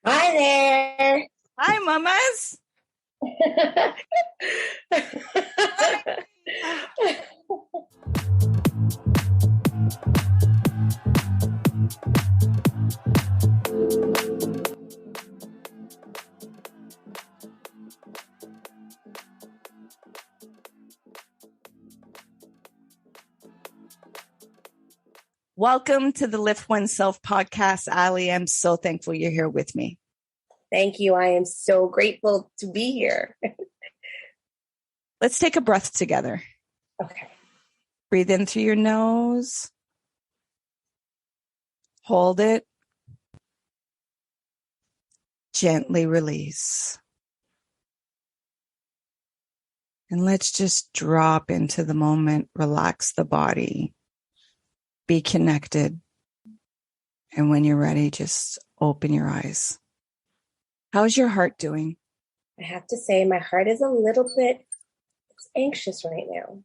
Hi there. Hi, mamas. Welcome to the Lift Oneself podcast, Ali. I'm so thankful you're here with me. Thank you. I am so grateful to be here. Let's take a breath together. Okay. Breathe in through your nose. Hold it. Gently release. And let's just drop into the moment, relax the body, be connected. And when you're ready, just open your eyes. How's your heart doing? I have to say my heart is a little bit anxious right now.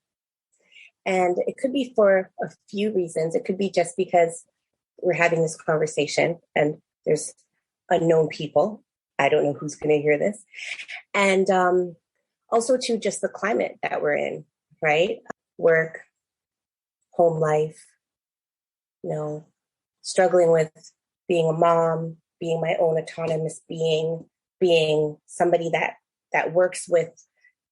And it could be for a few reasons. It could be just because we're having this conversation and there's unknown people. I don't know who's going to hear this. And also to just the climate that we're in, right? Work, home life, struggling with being a mom, being my own autonomous being somebody that works with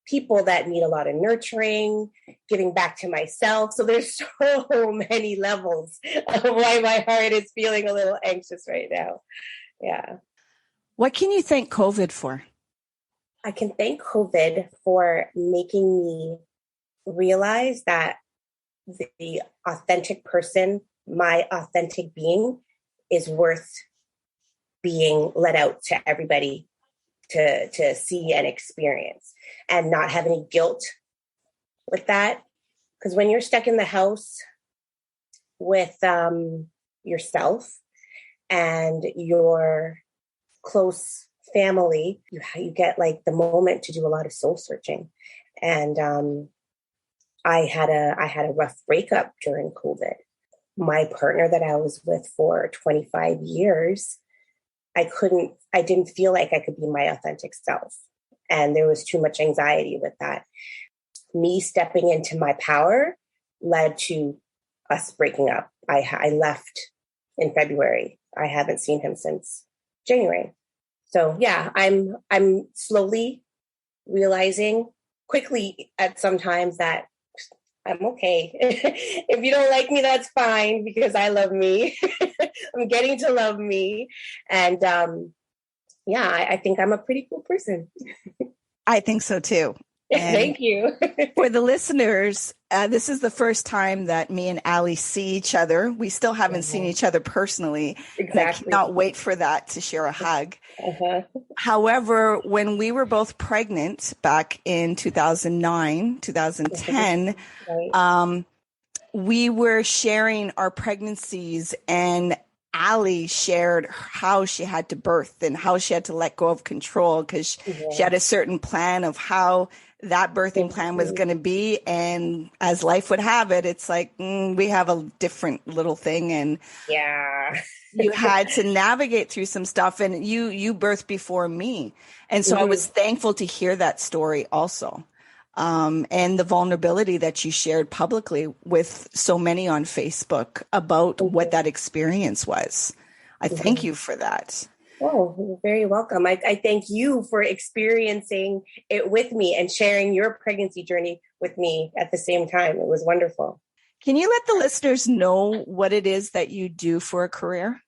people that need a lot of nurturing, giving back to myself. So there's so many levels of why my heart is feeling a little anxious right now. Yeah. What can you thank COVID for? I can thank COVID for making me realize that the authentic person, my authentic being, is worth being let out to everybody to see and experience, and not have any guilt with that. Because when you're stuck in the house with yourself and your close family, you get like the moment to do a lot of soul searching. And I had a rough breakup during COVID. My partner that I was with for 25 years, I didn't feel like I could be my authentic self. And there was too much anxiety with that. Me stepping into my power led to us breaking up. I left in February. I haven't seen him since January. So yeah, I'm slowly realizing quickly at sometimes that I'm okay. If you don't like me, that's fine, because I love me. I'm getting to love me. And I think I'm a pretty cool person. I think so too. And thank you. For the listeners, this is the first time that me and Ali see each other. We still haven't seen each other personally. Exactly. And I cannot wait for that, to share a hug. Uh-huh. However, when we were both pregnant back in 2009, 2010, Right. We were sharing our pregnancies, and Ali shared how she had to birth and how she had to let go of control, because she had a certain plan of how that birthing plan was going to be. And as life would have it, it's like, we have a different little thing. And yeah, you had to navigate through some stuff, and you birthed before me. And so I was thankful to hear that story also. And the vulnerability that you shared publicly with so many on Facebook about what that experience was. I thank you for that. Oh, you're very welcome. I thank you for experiencing it with me and sharing your pregnancy journey with me at the same time. It was wonderful. Can you let the listeners know what it is that you do for a career?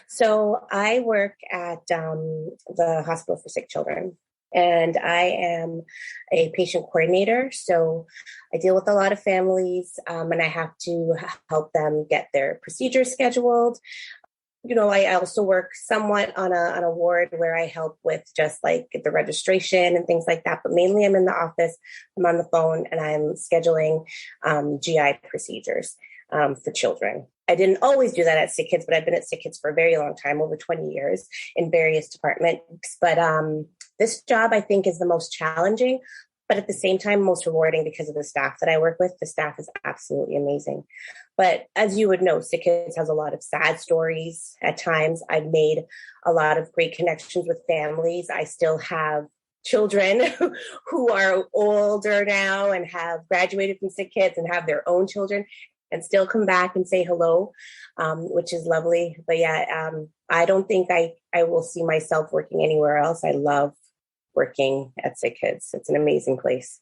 So I work at the Hospital for Sick Children, and I am a patient coordinator. So I deal with a lot of families, and I have to help them get their procedures scheduled. I also work somewhat on a ward where I help with just like the registration and things like that. But mainly I'm in the office, I'm on the phone, and I'm scheduling GI procedures for children. I didn't always do that at Sick Kids, but I've been at Sick Kids for a very long time, over 20 years in various departments. But this job, I think, is the most challenging, but at the same time, most rewarding because of the staff that I work with. The staff is absolutely amazing. But as you would know, Sick Kids has a lot of sad stories at times. I've made a lot of great connections with families. I still have children who are older now and have graduated from Sick Kids and have their own children and still come back and say hello, which is lovely. But yeah, I don't think I will see myself working anywhere else. I love working at Sick Kids. It's an amazing place.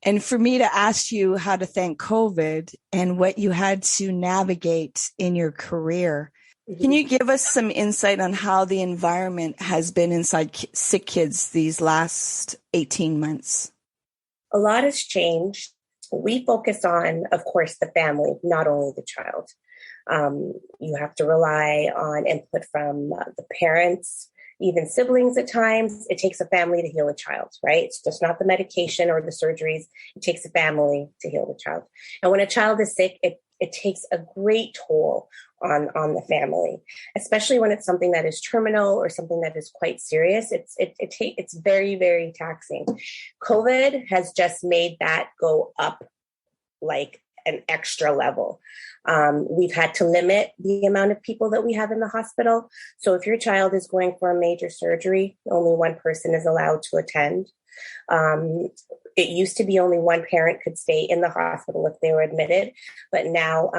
And for me to ask you how to thank COVID and what you had to navigate in your career, can you give us some insight on how the environment has been inside Sick Kids these last 18 months? A lot has changed. We focus on, of course, the family, not only the child. You have to rely on input from the parents, even siblings at times. It takes a family to heal a child, right? It's just not the medication or the surgeries. It takes a family to heal the child. And when a child is sick, it takes a great toll on the family, especially when it's something that is terminal or something that is quite serious. It's very, very taxing. COVID has just made that go up like an extra level. We've had to limit the amount of people that we have in the hospital. So if your child is going for a major surgery, only one person is allowed to attend. It used to be only one parent could stay in the hospital if they were admitted. But now,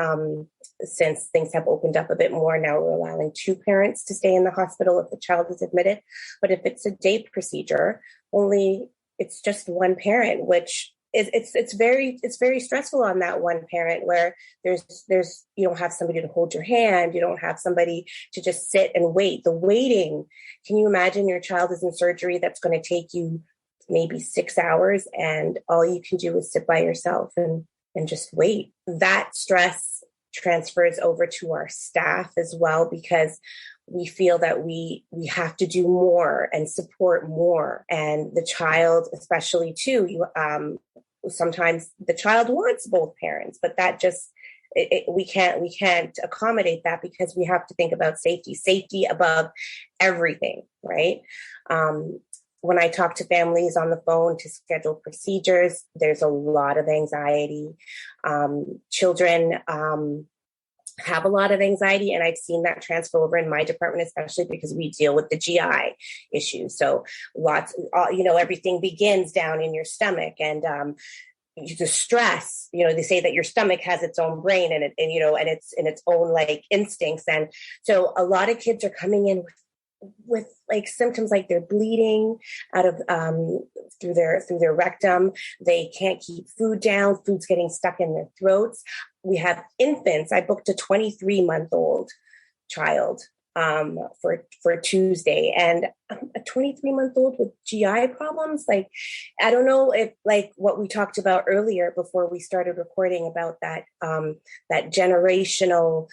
since things have opened up a bit more, now we're allowing two parents to stay in the hospital if the child is admitted. But if it's a day procedure, it's just one parent, which it's very stressful on that one parent, where there's you don't have somebody to hold your hand, you don't have somebody to just sit and wait. The waiting, can you imagine your child is in surgery that's going to take you maybe 6 hours and all you can do is sit by yourself and just wait? That stress transfers over to our staff as well, because we feel that we have to do more and support more. And the child, especially too, sometimes the child wants both parents, but that just, we can't accommodate that, because we have to think about safety above everything, right? When I talk to families on the phone to schedule procedures, there's a lot of anxiety. Children have a lot of anxiety, and I've seen that transfer over in my department, especially because we deal with the GI issues. So everything begins down in your stomach, and the stress, they say that your stomach has its own brain and it's in its own like instincts. And so a lot of kids are coming in with like symptoms like they're bleeding out of through their rectum. They can't keep food down. Food's getting stuck in their throats. We have infants. I booked a 23-month-old child for Tuesday, and a 23-month-old with GI problems. Like, I don't know if like what we talked about earlier before we started recording about that generational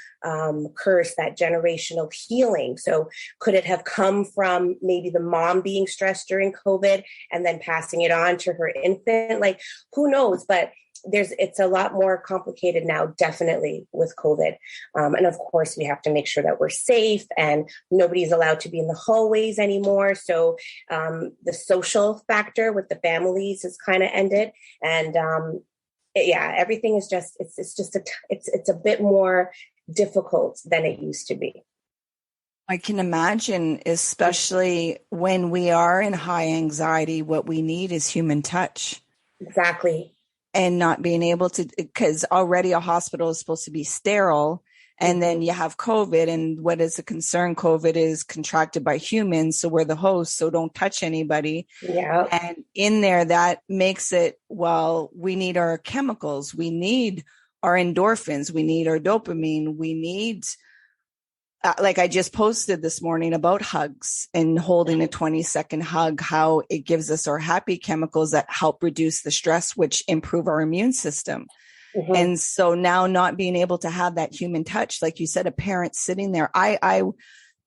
curse, that generational healing. So could it have come from maybe the mom being stressed during COVID and then passing it on to her infant? Like, who knows? But it's a lot more complicated now, definitely with COVID. And of course, we have to make sure that we're safe, and nobody's allowed to be in the hallways anymore. So the social factor with the families has kind of ended. And everything is just, it's a bit more difficult than it used to be. I can imagine, especially when we are in high anxiety, what we need is human touch. Exactly. And not being able to, because already a hospital is supposed to be sterile, and then you have COVID, and what is a concern? COVID is contracted by humans, so we're the host, so don't touch anybody. Yeah. And in there, that makes it, we need our chemicals, we need our endorphins, we need our dopamine, we need, like I just posted this morning about hugs and holding a 20-second hug, how it gives us our happy chemicals that help reduce the stress, which improve our immune system. Mm-hmm. And so now not being able to have that human touch, like you said, a parent sitting there, I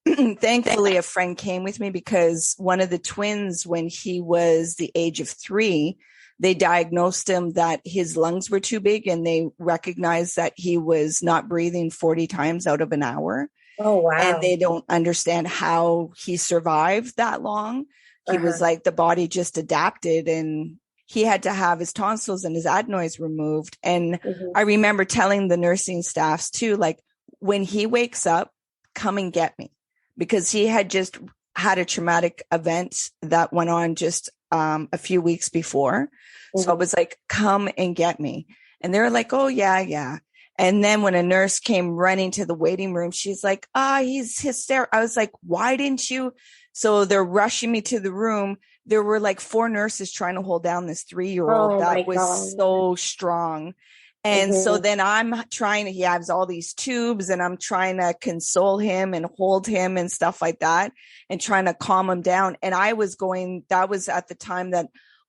thankfully a friend came with me, because one of the twins, when he was the age of 3, they diagnosed him that his lungs were too big, and they recognized that he was not breathing 40 times out of an hour. Oh, wow. And they don't understand how he survived that long. He was like, the body just adapted, and he had to have his tonsils and his adenoids removed. And Mm-hmm. I remember telling the nursing staffs too, like, when he wakes up, come and get me, because he had just had a traumatic event that went on just a few weeks before. Mm-hmm. So I was like, come and get me. And they were like, oh, yeah, yeah. And then when a nurse came running to the waiting room, she's like, he's hysterical. I was like, why didn't you? So they're rushing me to the room. There were like 4 nurses trying to hold down this 3-year-old that was so strong. And Mm-hmm. so then I'm trying to, he has all these tubes and I'm trying to console him and hold him and stuff like that and trying to calm him down. And I was going, that was at the time that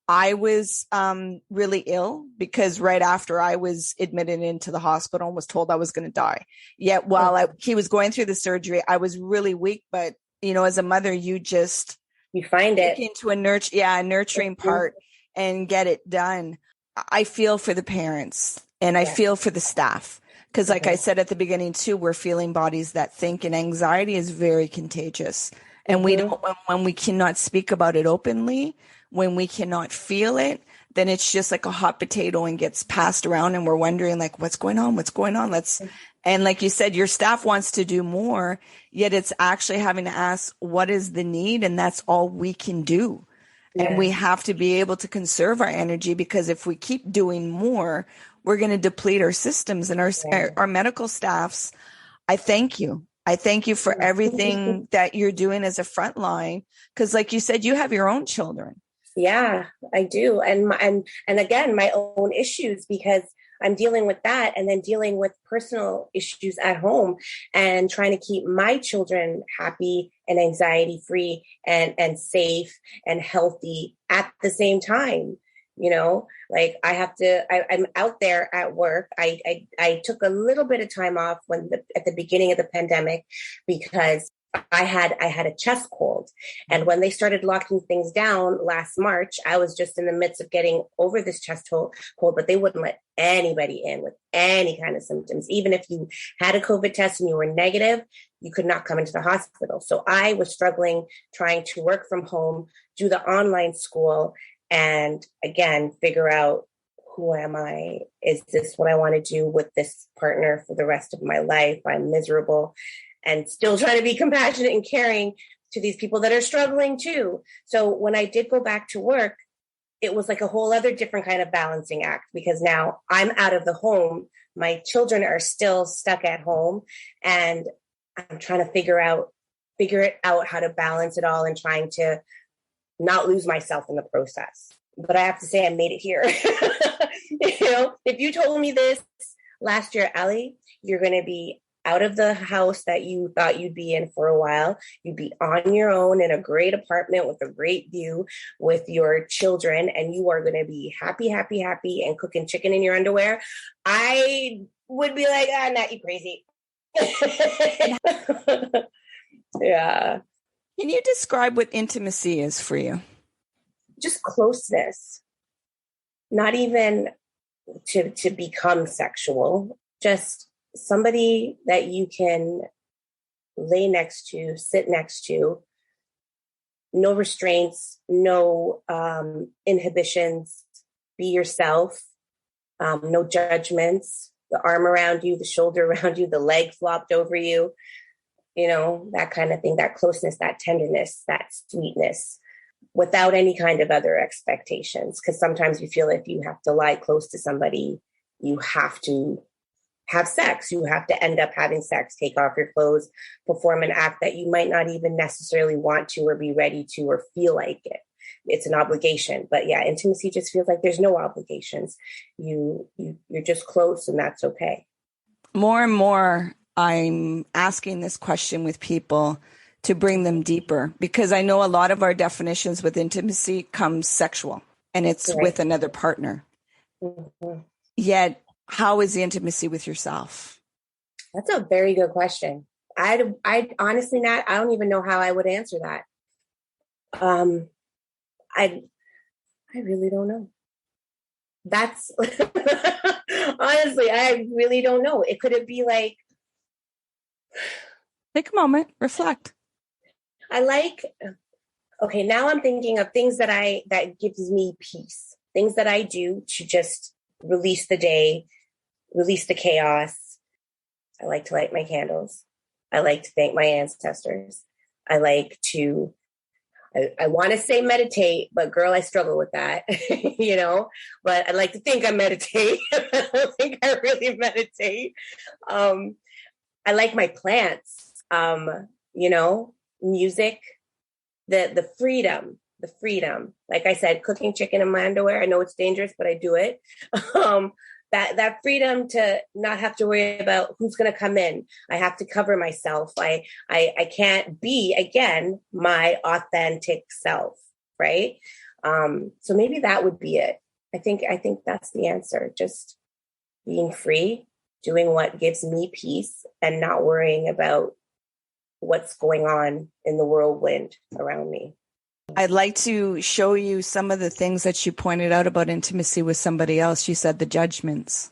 I was really ill, because right after I was admitted into the hospital and was told I was going to die. Yet while he was going through the surgery, I was really weak. But, you know, as a mother, you find it into a nurturing part and get it done. I feel for the parents and I feel for the staff. Because like I said at the beginning too, we're feeling bodies that think, and anxiety is very contagious. And we don't, when we cannot speak about it openly, when we cannot feel it, then it's just like a hot potato and gets passed around and we're wondering like, what's going on? What's going on? And like you said, your staff wants to do more, yet it's actually having to ask, what is the need? And that's all we can do. Yeah. And we have to be able to conserve our energy, because if we keep doing more, we're going to deplete our systems and our medical staffs. I thank you. I thank you for everything that you're doing as a frontline. Because like you said, you have your own children. Yeah, I do. And again, my own issues, because I'm dealing with that and then dealing with personal issues at home and trying to keep my children happy and anxiety free and safe and healthy at the same time. You know, like I'm out there at work. I took a little bit of time off at the beginning of the pandemic, because I had a chest cold. And when they started locking things down last March, I was just in the midst of getting over this chest cold, but they wouldn't let anybody in with any kind of symptoms. Even if you had a COVID test and you were negative, you could not come into the hospital. So I was struggling trying to work from home, do the online school, and again, figure out, who am I? Is this what I want to do with this partner for the rest of my life? I'm miserable. And still trying to be compassionate and caring to these people that are struggling too. So when I did go back to work, it was like a whole other different kind of balancing act, because now I'm out of the home. My children are still stuck at home, and I'm trying to figure it out how to balance it all and trying to not lose myself in the process. But I have to say, I made it here. You know, if you told me this last year, Ali, you're going to be out of the house that you thought you'd be in for a while, you'd be on your own in a great apartment with a great view with your children, and you are going to be happy, happy, happy, and cooking chicken in your underwear, I would be like, not you crazy. Yeah. Can you describe what intimacy is for you? Just closeness, not even to become sexual, just somebody that you can lay next to, sit next to, no restraints, no inhibitions, be yourself, no judgments, the arm around you, the shoulder around you, the leg flopped over you, you know, that kind of thing, that closeness, that tenderness, that sweetness, without any kind of other expectations. Because sometimes you feel if you have to lie close to somebody, you have to have sex. You have to end up having sex, take off your clothes, perform an act that you might not even necessarily want to or be ready to or feel like it. It's an obligation. But yeah, intimacy just feels like there's no obligations. You're just close, and that's okay. More and more, I'm asking this question with people to bring them deeper, because I know a lot of our definitions with intimacy comes sexual, and it's right. with another partner. Mm-hmm. Yet, how is the intimacy with yourself? That's a very good question. I honestly, Nat, I don't even know how I would answer that. I really don't know. That's honestly, I really don't know. Could it be like, take a moment, reflect. Okay, now I'm thinking of things that gives me peace. things that I do to just release the day, release the chaos. I like to light my candles. I like to thank my ancestors. I like to, I want to say meditate, but girl, I struggle with that, but I like to think I meditate. I don't think I really meditate. I like my plants, music, the freedom. Like I said, cooking chicken in my underwear. I know it's dangerous, but I do it. That freedom to not have to worry about who's going to come in. I have to cover myself. I can't be, again, my authentic self. Right. So maybe that would be it. I think that's the answer. Just being free, doing what gives me peace, and not worrying about what's going on in the whirlwind around me. I'd like to show you some of the things that you pointed out about intimacy with somebody else. You said the judgments,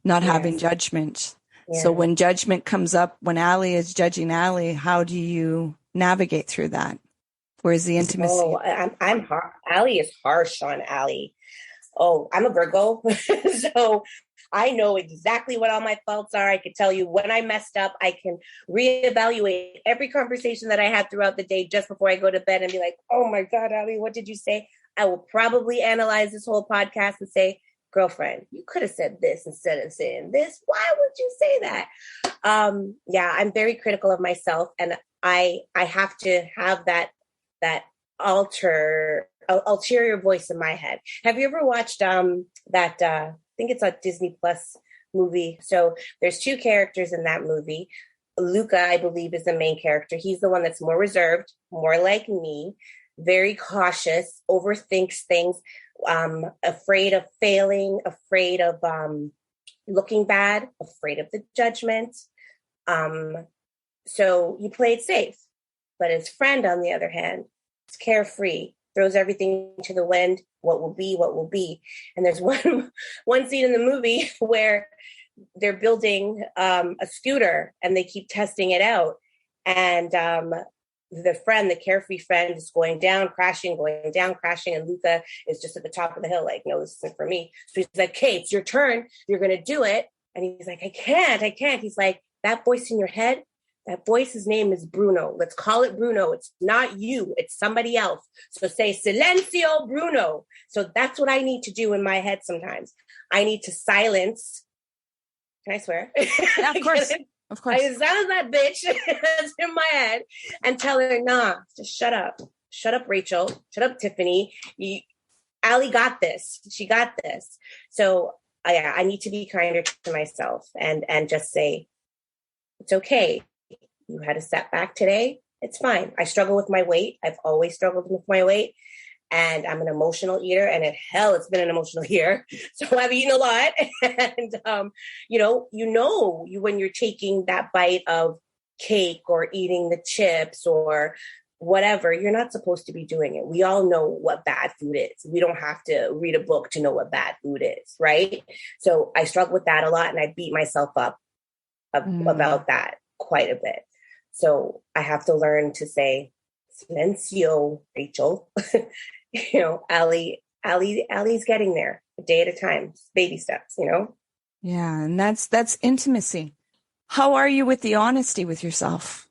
not having judgment. Yeah. So when judgment comes up, when Ali is judging Ali, how do you navigate through that? Where's the intimacy? Oh, I'm Ali is harsh on Ali. Oh, I'm a Virgo. So I know exactly what all my faults are. I could tell you when I messed up. I can reevaluate every conversation that I had throughout the day just before I go to bed and be like, oh my God, Ali, what did you say? I will probably analyze this whole podcast and say, girlfriend, you could have said this instead of saying this. Why would you say that? I'm very critical of myself, and I have to have that ulterior voice in my head. Have you ever watched I think it's a Disney Plus movie. So there's two characters in that movie. Luca, I believe, is the main character. He's the one that's more reserved, more like me, very cautious, overthinks things, afraid of failing, afraid of looking bad, afraid of the judgment. So he played safe. But his friend, on the other hand, is carefree, throws everything to the wind. What will be, what will be. And there's one scene in the movie where they're building a scooter and they keep testing it out. And the carefree friend is going down, crashing. And Luca is just at the top of the hill, like, no, this isn't for me. So he's like, okay, it's your turn. You're going to do it. And he's like, I can't. He's like, that voice in your head, that voice's name is Bruno. Let's call it Bruno. It's not you. It's somebody else. So say, silencio, Bruno. So that's what I need to do in my head sometimes. I need to silence. Can I swear? Yeah, of course. Of course. I silence that bitch that's in my head and tell her, nah, just shut up. Shut up, Rachel. Shut up, Tiffany. Ali got this. She got this. So I need to be kinder to myself and just say, it's okay. You had a setback today. It's fine. I struggle with my weight. I've always struggled with my weight, and I'm an emotional eater, and it's been an emotional year. So I've eaten a lot. And, when you're taking that bite of cake or eating the chips or whatever, you're not supposed to be doing it. We all know what bad food is. We don't have to read a book to know what bad food is. Right. So I struggle with that a lot, and I beat myself up about that quite a bit. So I have to learn to say, silencio, Rachel. Ali's getting there, a day at a time, baby steps, Yeah, and that's intimacy. How are you with the honesty with yourself?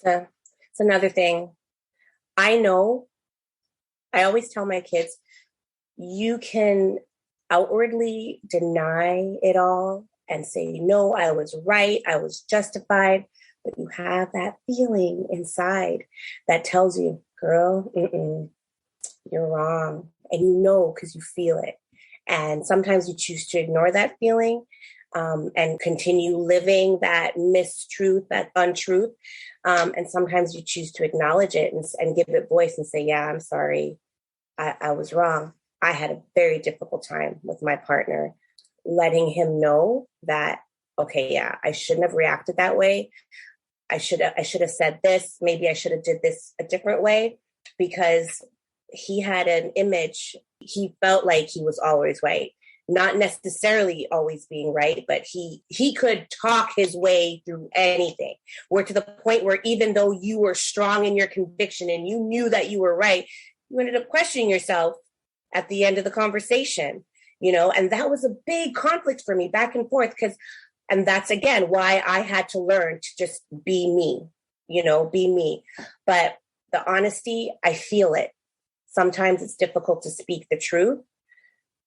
It's another thing. I know, I always tell my kids, you can outwardly deny it all and say, no, I was right, I was justified, but you have that feeling inside that tells you, girl, you're wrong. And because you feel it. And sometimes you choose to ignore that feeling and continue living that mistruth, that untruth. And sometimes you choose to acknowledge it and give it voice and say, yeah, I'm sorry, I was wrong. I had a very difficult time with my partner, letting him know that, okay, yeah, I shouldn't have reacted that way. I should have said this. Maybe I should have did this a different way, because he had an image. He felt like he was always right, not necessarily always being right, but he could talk his way through anything. We're to the point where even though you were strong in your conviction and you knew that you were right, You ended up questioning yourself at the end of the conversation, and that was a big conflict for me back and forth and that's again why I had to learn to just be me, be me. But the honesty, I feel it. Sometimes it's difficult to speak the truth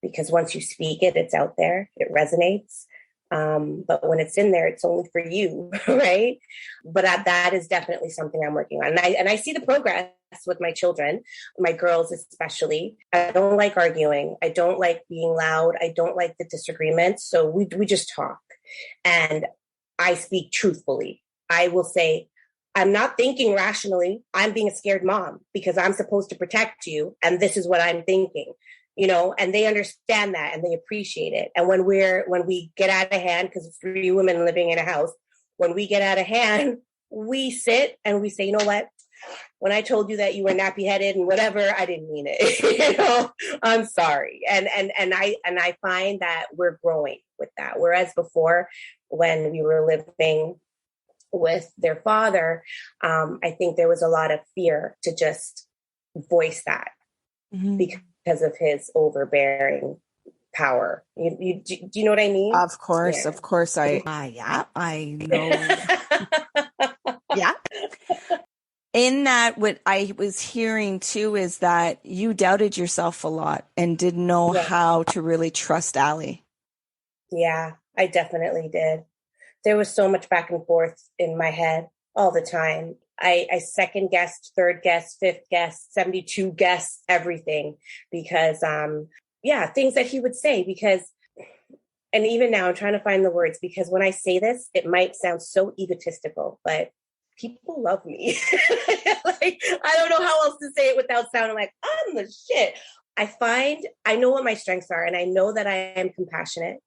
because once you speak it, it's out there, it resonates. But when it's in there, it's only for you, right? But that is definitely something I'm working on. And I see the progress with my children, my girls especially. I don't like arguing. I don't like being loud. I don't like the disagreements. So we just talk. And I speak truthfully. I will say, I'm not thinking rationally. I'm being a scared mom because I'm supposed to protect you. And this is what I'm thinking, and they understand that and they appreciate it. And when we get out of hand, because it's 3 women living in a house, when we get out of hand, we sit and we say, you know what? When I told you that you were nappy headed and whatever, I didn't mean it. I'm sorry. And I find that we're growing with that. Whereas before, when we were living with their father, I think there was a lot of fear to just voice that because of his overbearing power. Do you know what I mean? Of course, I know. Yeah. In that, what I was hearing too is that you doubted yourself a lot and didn't know how to really trust Ali. Yeah, I definitely did. There was so much back and forth in my head all the time. I second guessed, third guessed, fifth guessed, 72 guessed everything because, things that he would say and even now I'm trying to find the words because when I say this, it might sound so egotistical, but people love me. Like, I don't know how else to say it without sounding like I'm the shit. I know what my strengths are, and I know that I am compassionate.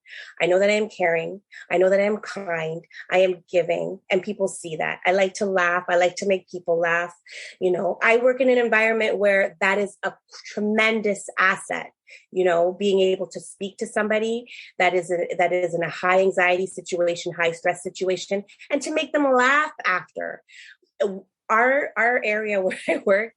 I know that I am caring. I know that I am kind. I am giving, and people see that. I like to laugh. I like to make people laugh. I work in an environment where that is a tremendous asset. Being able to speak to somebody that is in a high anxiety situation, high stress situation, and to make them laugh after. Our area where I work,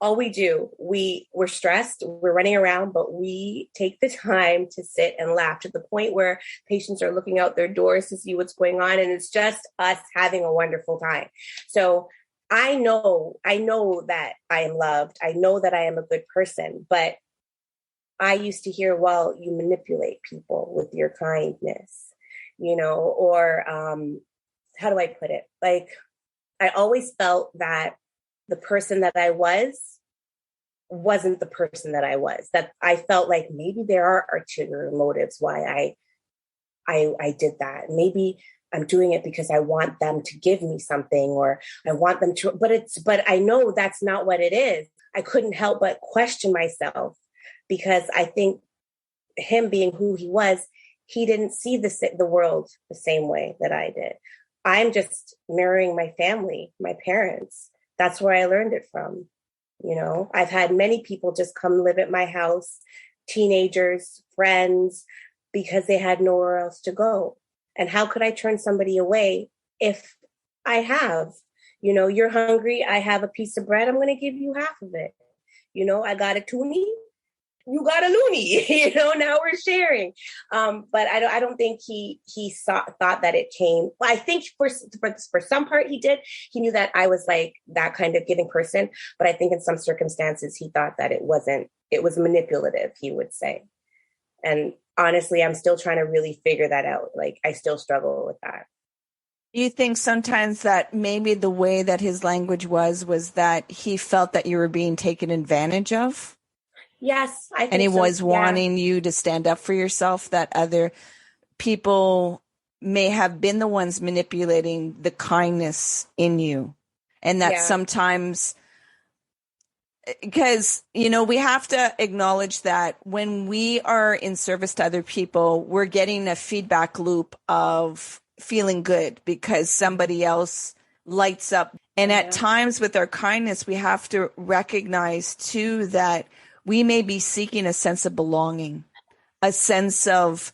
all we do, we're stressed, we're running around, but we take the time to sit and laugh to the point where patients are looking out their doors to see what's going on. And it's just us having a wonderful time. So I know that I am loved. I know that I am a good person, but I used to hear, well, you manipulate people with your kindness, or how do I put it? Like, I always felt that the person that I wasn't the person that I was, that I felt like maybe there are ulterior motives why I did that. Maybe I'm doing it because I want them to give me something, or I want them to, but I know that's not what it is. I couldn't help but question myself because I think him being who he was, he didn't see the world the same way that I did. I'm just mirroring my family, my parents. That's where I learned it from. I've had many people just come live at my house, teenagers, friends, because they had nowhere else to go. And how could I turn somebody away if I have, you're hungry, I have a piece of bread, I'm going to give you half of it. I got a toonie, you got a loony, now we're sharing. But I don't think he thought that it came. Well, I think for some part he did. He knew that I was like that kind of giving person. But I think in some circumstances he thought that it was manipulative, he would say. And honestly, I'm still trying to really figure that out. Like, I still struggle with that. You think sometimes that maybe the way that his language was that he felt that you were being taken advantage of? Yes, I think and he so. was wanting you to stand up for yourself, that other people may have been the ones manipulating the kindness in you. And that sometimes, because, we have to acknowledge that when we are in service to other people, we're getting a feedback loop of feeling good because somebody else lights up. And at times with our kindness, we have to recognize too that we may be seeking a sense of belonging, a sense of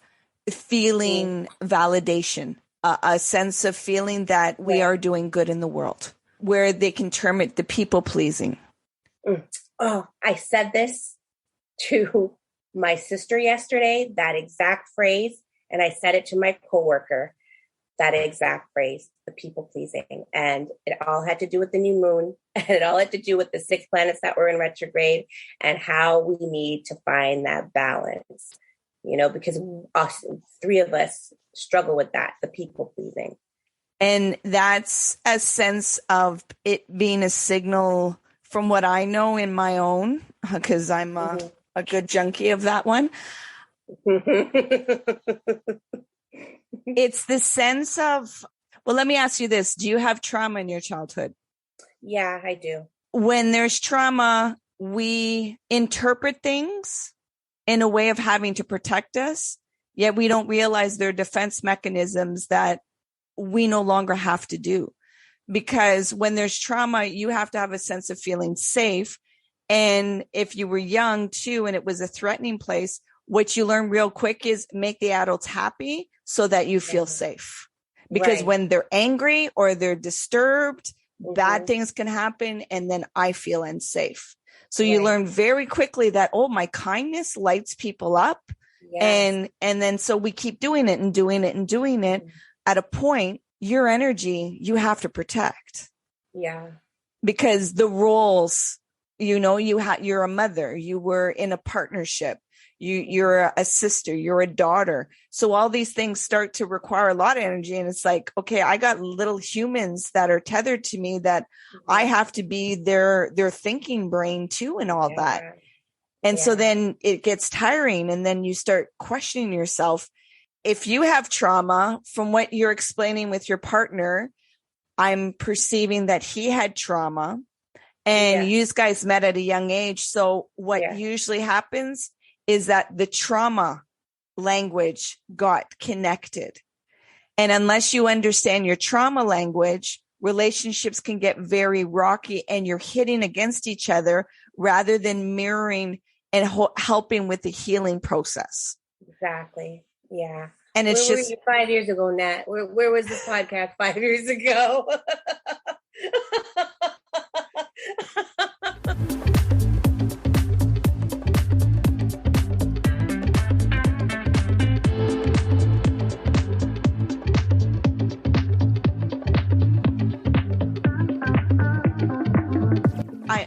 feeling validation, a sense of feeling that we are doing good in the world, where they can term it the people pleasing. Oh, I said this to my sister yesterday, that exact phrase. And I said it to my coworker, that exact phrase, the people pleasing. And it all had to do with the new moon. And it all had to do with the 6 planets that were in retrograde and how we need to find that balance, because us, 3 of us struggle with that, the people pleasing. And that's a sense of it being a signal from what I know in my own, because I'm a good junkie of that one. It's the sense of, well, let me ask you this. Do you have trauma in your childhood? Yeah, I do. When there's trauma, we interpret things in a way of having to protect us, yet we don't realize there are defense mechanisms that we no longer have to do. Because when there's trauma, you have to have a sense of feeling safe. And if you were young too, and it was a threatening place, what you learn real quick is make the adults happy so that you feel safe. Because when they're angry or they're disturbed, bad things can happen. And then I feel unsafe. So you learn very quickly that, oh, my kindness lights people up. Yes. And then so we keep doing it and doing it and doing it. At a point, your energy, you have to protect. Yeah. Because the roles, you're a mother, you were in a partnership, you're a sister, you're a daughter. So all these things start to require a lot of energy. And it's like, okay, I got little humans that are tethered to me that I have to be their thinking brain too, and all that. And so then it gets tiring. And then you start questioning yourself. If you have trauma, from what you're explaining with your partner, I'm perceiving that he had trauma and you guys met at a young age. So what usually happens is that the trauma language got connected. And unless you understand your trauma language, relationships can get very rocky and you're hitting against each other rather than mirroring and helping with the healing process. Exactly. Yeah. And it's where were you 5 years ago, Nat? Where was this podcast 5 years ago?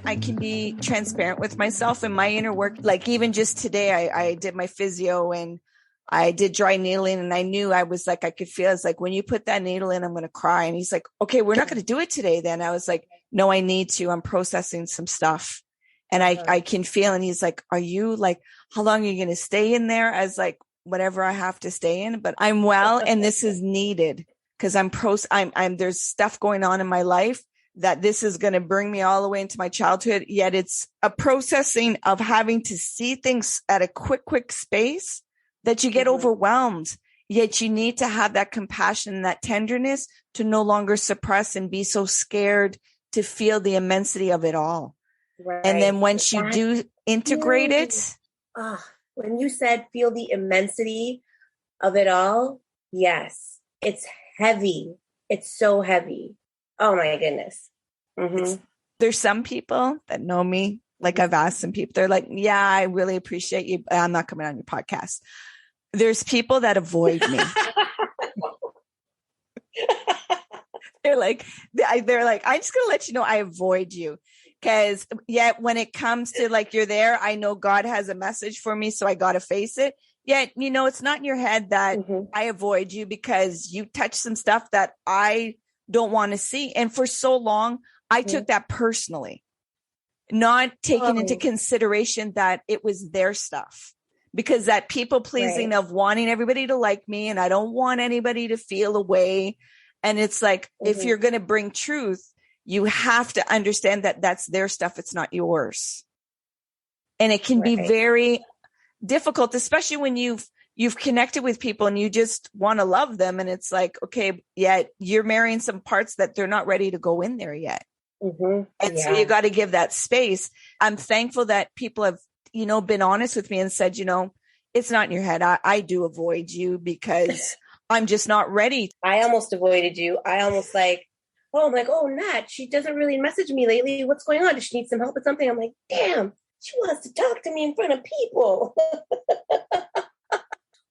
I can be transparent with myself and my inner work. Like even just today, I did my physio and I did dry needling, and I knew I was like, I could feel it's like, when you put that needle in, I'm going to cry. And he's like, okay, we're not going to do it today. Then I was like, no, I need to. I'm processing some stuff. And I can feel, and he's like, are you like, how long are you going to stay in there? I was like, whatever I have to stay in, but I'm well. And this is needed because there's stuff going on in my life that this is going to bring me all the way into my childhood. Yet it's a processing of having to see things at a quick space that you get overwhelmed. Yet you need to have that compassion and that tenderness to no longer suppress and be so scared to feel the immensity of it all. Right. And then once you do integrate it. When you said feel the immensity of it all, yes, it's heavy. It's so heavy. Oh my goodness. There's some people that know me. Like I've asked some people, they're like, yeah, I really appreciate you, but I'm not coming on your podcast. There's people that avoid me. They're like, I'm just going to let you know I avoid you. Because yet when it comes to like, you're there, I know God has a message for me, so I got to face it. Yet, it's not in your head that I avoid you because you touch some stuff that I don't want to see. And for so long, I took that personally, not taking into consideration that it was their stuff. Because that people pleasing of wanting everybody to like me, and I don't want anybody to feel away. And it's like, if you're going to bring truth, you have to understand that that's their stuff. It's not yours. And it can be very difficult, especially when you've connected with people and you just want to love them. And it's like, okay, yet you're marrying some parts that they're not ready to go in there yet. And so you got to give that space. I'm thankful that people have, been honest with me and said, it's not in your head. I do avoid you because I'm just not ready. I almost avoided you. I almost oh, I'm like, oh, Nat, she doesn't really message me lately. What's going on? Does she need some help with something? I'm like, damn, she wants to talk to me in front of people.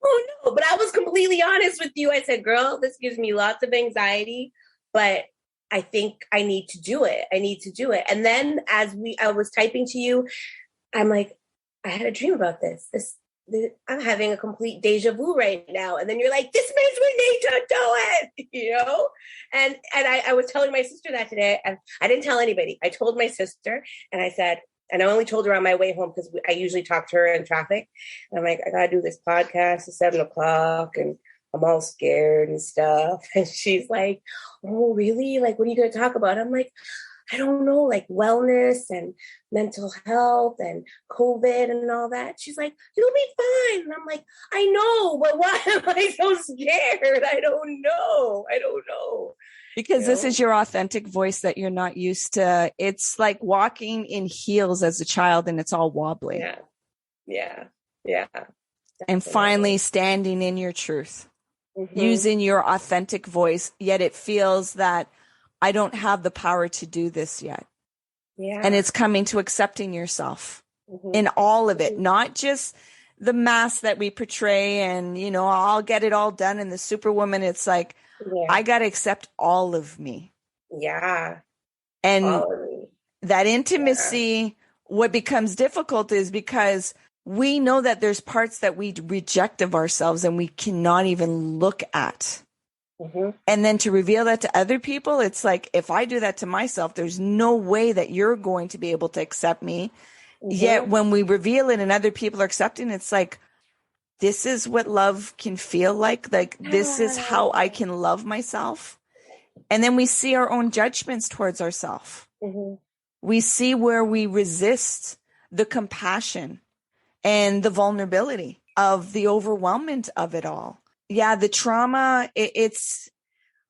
Oh no, but I was completely honest with you. I said, girl, this gives me lots of anxiety, but I think I need to do it. I need to do it. And then I was typing to you, I'm like, I had a dream about this. I'm having a complete deja vu right now. And then you're like, this means we need to do it, you know? And I was telling my sister that today, and I didn't tell anybody. I told my sister, and I said, and I only told her on my way home because I usually talk to her in traffic. And I'm like, I got to do this podcast at 7:00 and I'm all scared and stuff. And she's like, oh, really? Like, what are you going to talk about? I'm like, I don't know, like wellness and mental health and COVID and all that. She's like, you'll be fine. And I'm like, I know, but why am I so scared? I don't know. Because this is your authentic voice that you're not used to. It's like walking in heels as a child and it's all wobbly. Yeah. And finally standing in your truth, using your authentic voice, yet it feels that I don't have the power to do this yet. Yeah. And it's coming to accepting yourself in all of it, not just the mask that we portray and, you know, I'll get it all done in the superwoman. It's like, I got to accept all of me. Yeah. And that intimacy, what becomes difficult is because we know that there's parts that we reject of ourselves and we cannot even look at. And then to reveal that to other people, it's like, if I do that to myself, there's no way that you're going to be able to accept me. Yet when we reveal it and other people are accepting, it's like, this is what love can feel like. Like, this is how I can love myself. And then we see our own judgments towards ourselves. We see where we resist the compassion and the vulnerability of the overwhelmment of it all. Yeah, the trauma, it's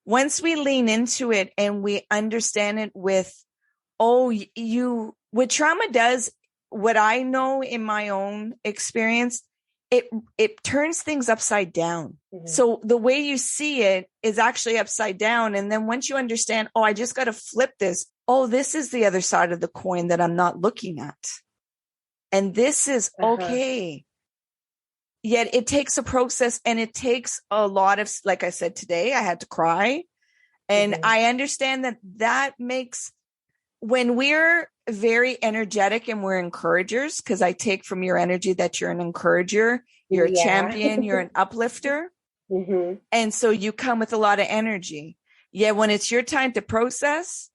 once we lean into it and we understand it with, what trauma does, what I know in my own experience, it turns things upside down. So the way you see it is actually upside down. And then once you understand, I just got to flip this. This is the other side of the coin that I'm not looking at. And this is okay. Yet it takes a process and it takes a lot of, like I said, today I had to cry. And I understand that makes, when we're very energetic and we're encouragers, because I take from your energy that you're an encourager, you're a champion, you're an uplifter. And so you come with a lot of energy. Yet when it's your time to process,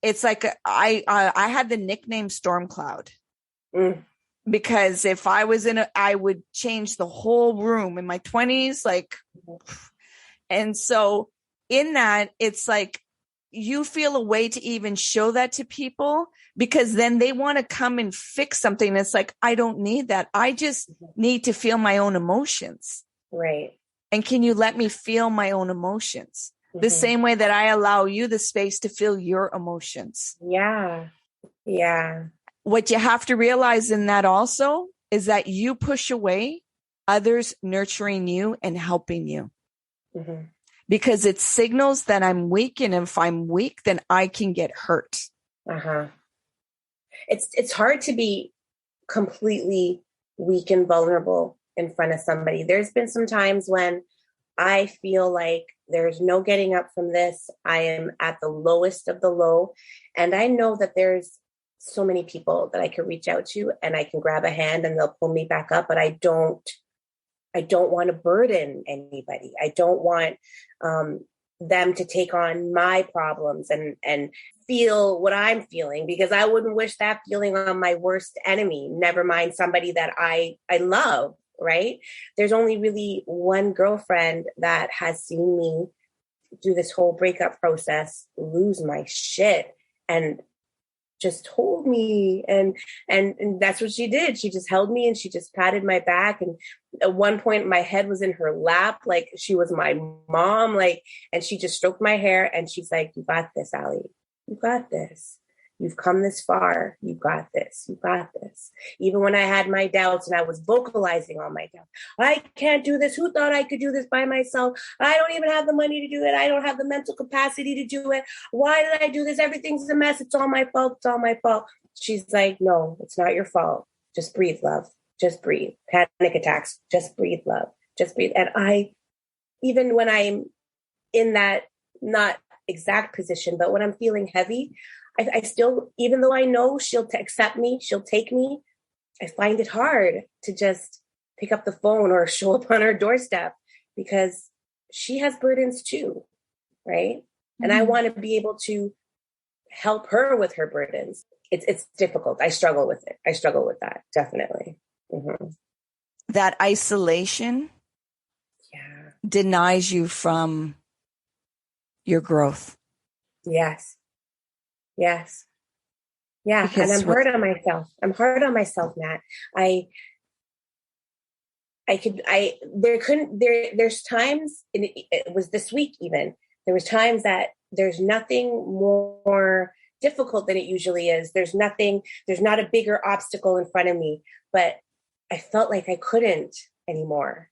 it's like, I had the nickname Storm Cloud. Because if I was I would change the whole room in my 20s, like, and so in that, it's like, you feel a way to even show that to people because then they want to come and fix something. It's like, I don't need that. I just need to feel my own emotions. Right. And can you let me feel my own emotions? The same way that I allow you the space to feel your emotions. Yeah. What you have to realize in that also is that you push away others nurturing you and helping you. Because it signals that I'm weak. And if I'm weak, then I can get hurt. It's hard to be completely weak and vulnerable in front of somebody. There's been some times when I feel like there's no getting up from this. I am at the lowest of the low. And I know that there's so many people that I can reach out to and I can grab a hand and they'll pull me back up, but I don't want to burden anybody. I don't want them to take on my problems and feel what I'm feeling, because I wouldn't wish that feeling on my worst enemy, never mind somebody that I love, right? There's only really one girlfriend that has seen me do this whole breakup process, lose my shit, and just hold me. And that's what she did. She just held me and she just patted my back. And at one point my head was in her lap, like she was my mom, like, and she just stroked my hair and she's like, you got this, Ali, you got this. You've come this far. You got this. You got this. Even when I had my doubts and I was vocalizing all my doubts, I can't do this. Who thought I could do this by myself? I don't even have the money to do it. I don't have the mental capacity to do it. Why did I do this? Everything's a mess. It's all my fault. It's all my fault. She's like, no, it's not your fault. Just breathe, love. Just breathe. Panic attacks. Just breathe, love. Just breathe. And even when I'm in that not exact position, but when I'm feeling heavy, I still, even though I know she'll accept me, she'll take me, I find it hard to just pick up the phone or show up on her doorstep because she has burdens too, right? Mm-hmm. And I want to be able to help her with her burdens. It's difficult. I struggle with it. I struggle with that, definitely. Mm-hmm. That isolation denies you from your growth. Yes. Yes. Yeah. Because and I'm hard on myself. I'm hard on myself, Nat. There's times, it was this week even, there was times that there's nothing more difficult than it usually is. There's not a bigger obstacle in front of me, but I felt like I couldn't anymore,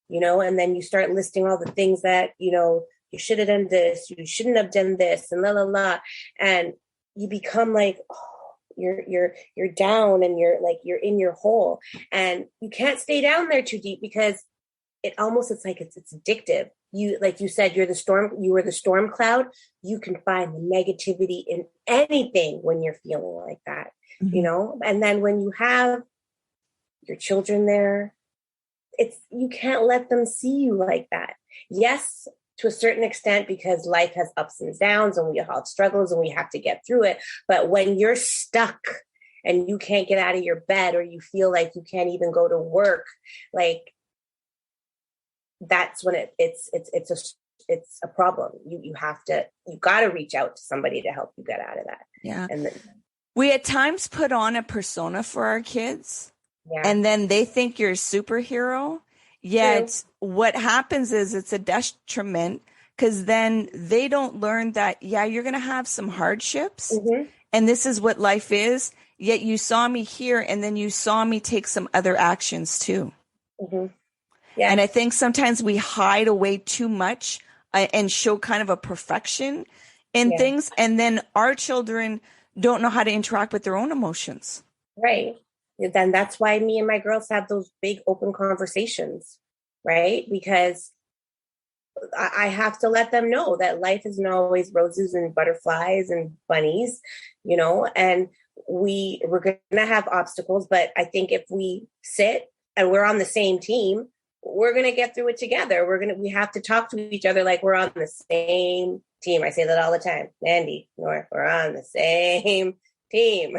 and then you start listing all the things that, you should have done this, you shouldn't have done this, and la la la, and you become like, oh, you're down, and you're in your hole, and you can't stay down there too deep because it's addictive. You, like you said, you were the storm cloud. You can find the negativity in anything when you're feeling like that, mm-hmm. And then when you have your children there, you can't let them see you like that. Yes, to a certain extent, because life has ups and downs and we all have struggles and we have to get through it. But when you're stuck and you can't get out of your bed, or you feel like you can't even go to work, like that's when it's a problem. You got to reach out to somebody to help you get out of that. Yeah. And then we at times put on a persona for our kids. Yeah. And then they think you're a superhero. Yet what happens is it's a detriment, because then they don't learn that, you're going to have some hardships, mm-hmm. and this is what life is. Yet you saw me here, and then you saw me take some other actions too. Mm-hmm. Yeah. And I think sometimes we hide away too much and show kind of a perfection in things. And then our children don't know how to interact with their own emotions. Right. Then that's why me and my girls have those big open conversations, right? Because I have to let them know that life isn't always roses and butterflies and bunnies, and we're going to have obstacles. But I think if we sit and we're on the same team, we're going to get through it together. We have to talk to each other like we're on the same team. I say that all the time. Mandy, we're on the same team.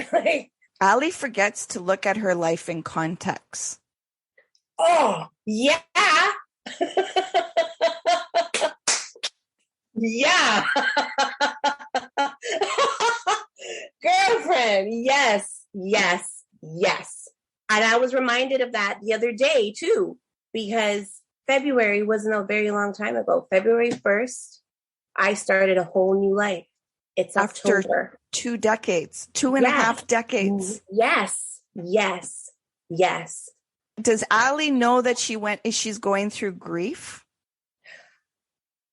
Ali forgets to look at her life in context. Oh, yeah. Yeah. Girlfriend. Yes. And I was reminded of that the other day too, because February wasn't a very long time ago. February 1st, I started a whole new life. It's after October. 2 decades, 2.5 decades. Yes. Does Ali know that she's going through grief?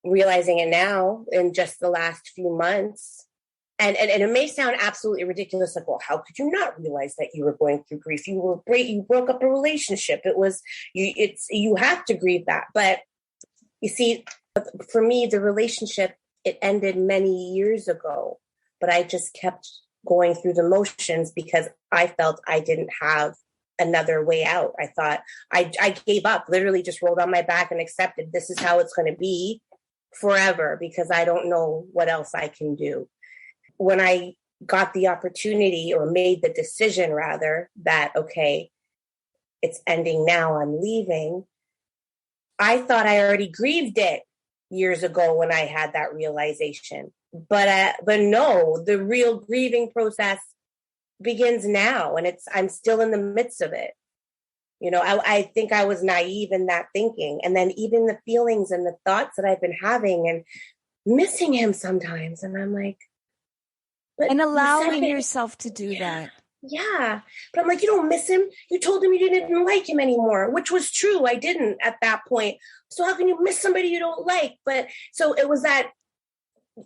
Realizing it now in just the last few months. And it may sound absolutely ridiculous. Like, well, how could you not realize that you were going through grief? You broke up a relationship. You have to grieve that. But you see, for me, the relationship, it ended many years ago, but I just kept going through the motions because I felt I didn't have another way out. I thought I gave up, literally just rolled on my back and accepted this is how it's going to be forever because I don't know what else I can do. When I got the opportunity, or made the decision rather, that, okay, it's ending now, I'm leaving, I thought I already grieved it years ago when I had that realization. But no, the real grieving process begins now, and I'm still in the midst of it. I think I was naive in that thinking. And then even the feelings and the thoughts that I've been having and missing him sometimes. And I'm like, But And you said allowing it. yourself to do that. Yeah. But I'm like, you don't miss him. You told him you didn't like him anymore, which was true. I didn't at that point. So how can you miss somebody you don't like? But so it was that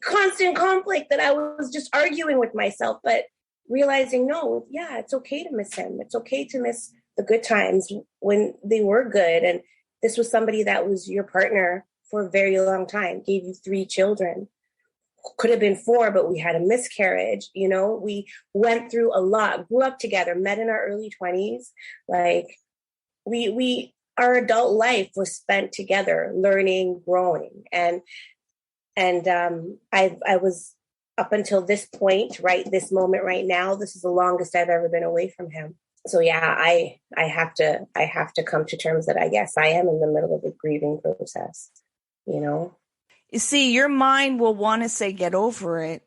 constant conflict that I was just arguing with myself, but realizing, no, yeah, it's okay to miss him. It's okay to miss the good times when they were good. And this was somebody that was your partner for a very long time, gave you 3 children. Could have been 4, but we had a miscarriage. You know, we went through a lot, grew up together, met in our early 20s. Like our adult life was spent together, learning, growing. And I was up until this point, right, this moment right now, this is the longest I've ever been away from him. So yeah, I have to come to terms that I guess I am in the middle of a grieving process, you know? You see, your mind will want to say, get over it, to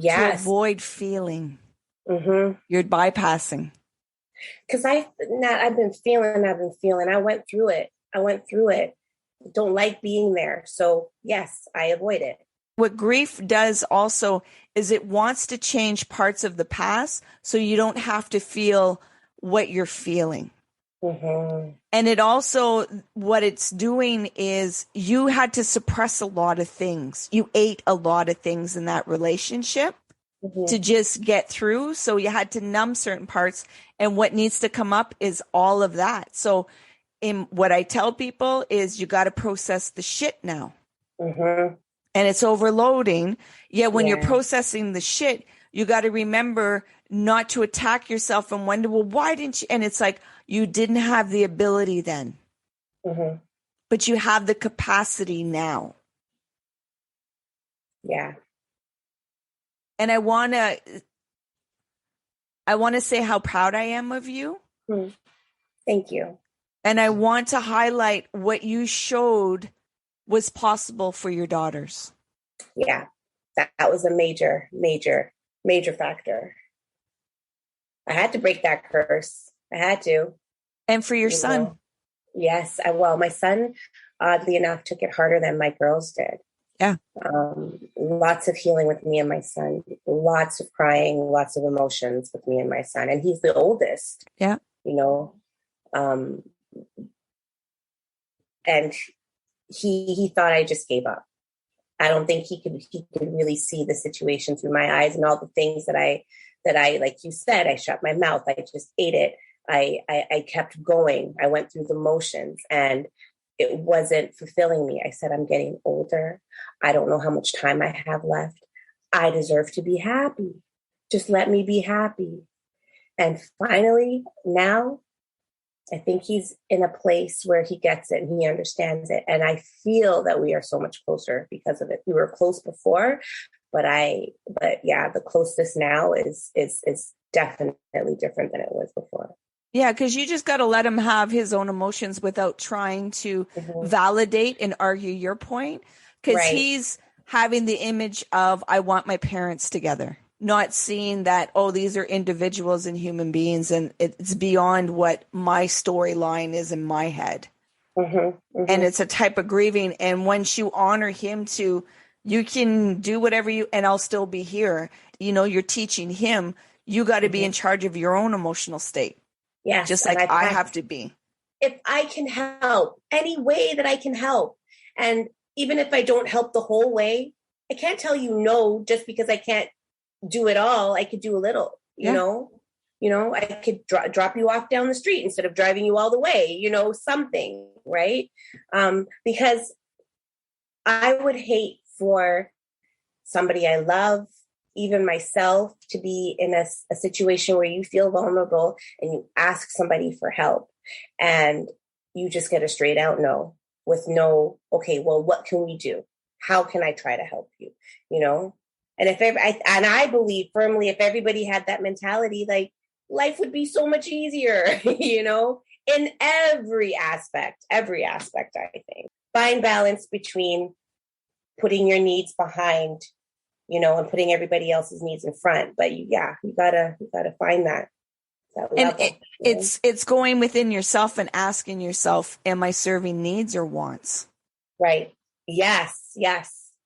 Yes. avoid feeling. Mm-hmm. You're bypassing. Because I've been feeling. I went through it. Don't like being there. So yes, I avoid it. What grief does also is it wants to change parts of the past so you don't have to feel what you're feeling. Mm-hmm. And it also, what it's doing is you had to suppress a lot of things. You ate a lot of things in that relationship to just get through. So you had to numb certain parts. And what needs to come up is all of that. So what I tell people is you got to process the shit now. Mm-hmm. And it's overloading. Yet when you're processing the shit, you got to remember not to attack yourself and wonder, well, why didn't you? And it's like, you didn't have the ability then, but you have the capacity now. Yeah. And I want to say how proud I am of you. Thank you. And I want to highlight what you showed was possible for your daughters. Yeah. That was a major, major, major factor. I had to break that curse. I had to. And for your son. Know. Yes. My son, oddly enough, took it harder than my girls did. Yeah. Lots of healing with me and my son. Lots of crying, lots of emotions with me and my son. And he's the oldest. Yeah. You know. And he thought I just gave up. I don't think he could really see the situation through my eyes and all the things that I, like you said, I shut my mouth. I just ate it. I kept going. I went through the motions and it wasn't fulfilling me. I said, I'm getting older. I don't know how much time I have left. I deserve to be happy. Just let me be happy. And finally, now, I think he's in a place where he gets it and he understands it. And I feel that we are so much closer because of it. We were close before, but yeah, the closest now is definitely different than it was before. Yeah, because you just got to let him have his own emotions without trying to validate and argue your point. Because he's having the image of, I want my parents together, not seeing that, oh, these are individuals and human beings, and it's beyond what my storyline is in my head. And it's a type of grieving. And once you honor him to, you can do whatever and I'll still be here. You know, you're teaching him, you got to be in charge of your own emotional state. Yes. Just like I have to be. If I can help, any way that I can help. And even if I don't help the whole way, I can't tell you no just because I can't do it all. I could do a little, you know, I could drop you off down the street instead of driving you all the way, you know, something, right? Because I would hate for somebody I love, even myself, to be in a situation where you feel vulnerable and you ask somebody for help and you just get a straight out no with no, okay, well, what can we do? How can I try to help you? You know? And I believe firmly, if everybody had that mentality, like life would be so much easier, you know, in every aspect, I think. Find balance between putting your needs behind, you know, and putting everybody else's needs in front. But you gotta find that level. It's going within yourself and asking yourself, am I serving needs or wants? Right. Yes.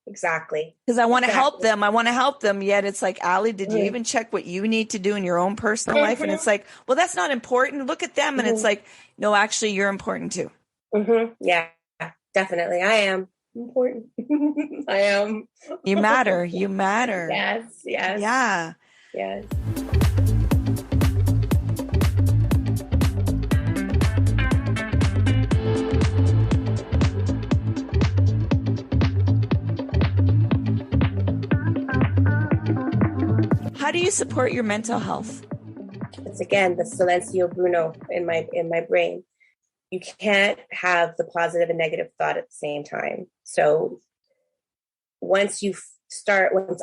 Exactly. Because I want to help Exactly. them. I want to help them. Yet it's like, Ali, did you Mhm. even check what you need to do in your own personal life? And it's Mhm. like, well, that's not important. Look at them. And it's Mhm. like, no, actually, you're important too. Yeah, definitely. I am important. I am. You matter. You matter. Yes, yes, Yeah. yes. How do you support your mental health? It's again the silencio Bruno in my brain. You can't have the positive and negative thought at the same time. So once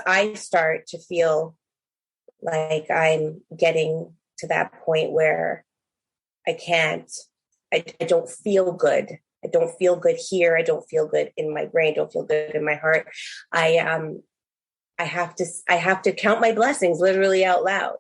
I start to feel like I'm getting to that point where I can't, I don't feel good. I don't feel good here. I don't feel good in my brain. Don't feel good in my heart. I I have to count my blessings literally out loud.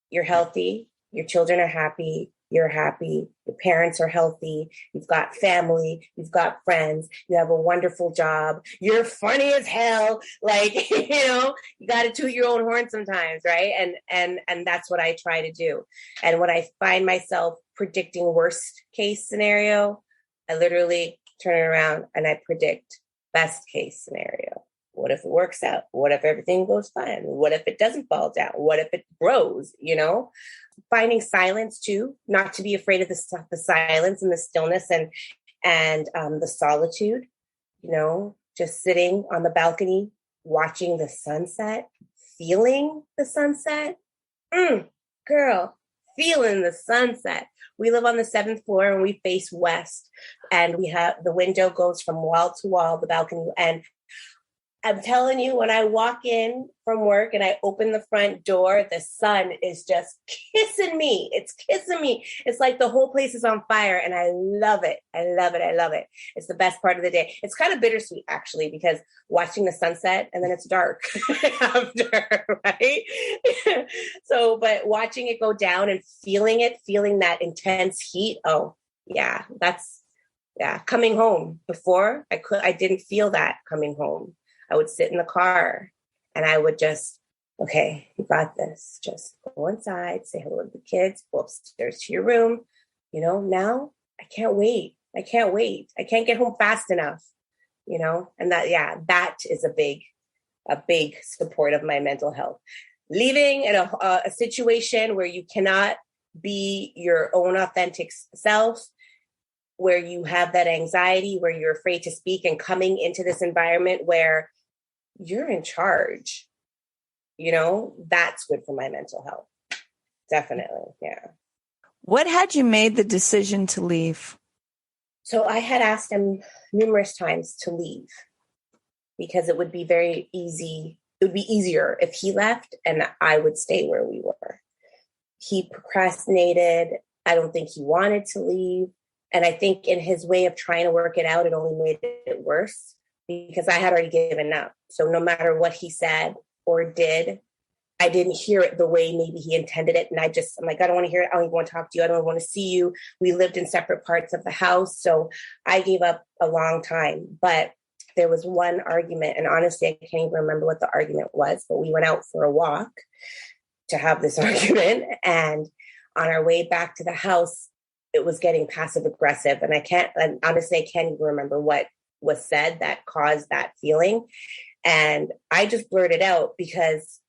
You're healthy. Your children are happy. You're happy. Your parents are healthy. You've got family. You've got friends. You have a wonderful job. You're funny as hell. Like, you got to toot your own horn sometimes, right? And that's what I try to do. And when I find myself predicting worst case scenario, I literally turn it around and I predict best case scenario. What if it works out? What if everything goes fine? What if it doesn't fall down? What if it grows? Finding silence too, not to be afraid of the silence and the stillness and the solitude. Just sitting on the balcony, watching the sunset, feeling the sunset. Girl, feeling the sunset. We live on the 7th floor and we face west, and we have the window goes from wall to wall, the balcony, and I'm telling you, when I walk in from work and I open the front door, the sun is just kissing me. It's kissing me. It's like the whole place is on fire, and I love it. I love it. I love it. It's the best part of the day. It's kind of bittersweet, actually, because watching the sunset and then it's dark after, right? But watching it go down and feeling that intense heat. Oh, yeah, coming home. Before I didn't feel that coming home. I would sit in the car and I would just, okay, you got this. Just go inside, say hello to the kids, go upstairs to your room. Now I can't wait. I can't wait. I can't get home fast enough, and that is a big support of my mental health. Leaving in a situation where you cannot be your own authentic self, where you have that anxiety, where you're afraid to speak, and coming into this environment where you're in charge, that's good for my mental health. Definitely. Yeah. What had you made the decision to leave? So I had asked him numerous times to leave because it would be very easy. It would be easier if he left and I would stay where we were. He procrastinated. I don't think he wanted to leave. And I think in his way of trying to work it out, it only made it worse because I had already given up. So no matter what he said or did, I didn't hear it the way maybe he intended it. And I'm like, I don't want to hear it. I don't even want to talk to you. I don't want to see you. We lived in separate parts of the house. So I gave up a long time. But there was one argument, and honestly, I can't even remember what the argument was, but we went out for a walk to have this argument. And on our way back to the house, it was getting passive aggressive. And honestly, I can't even remember what was said that caused that feeling. And I just blurted out because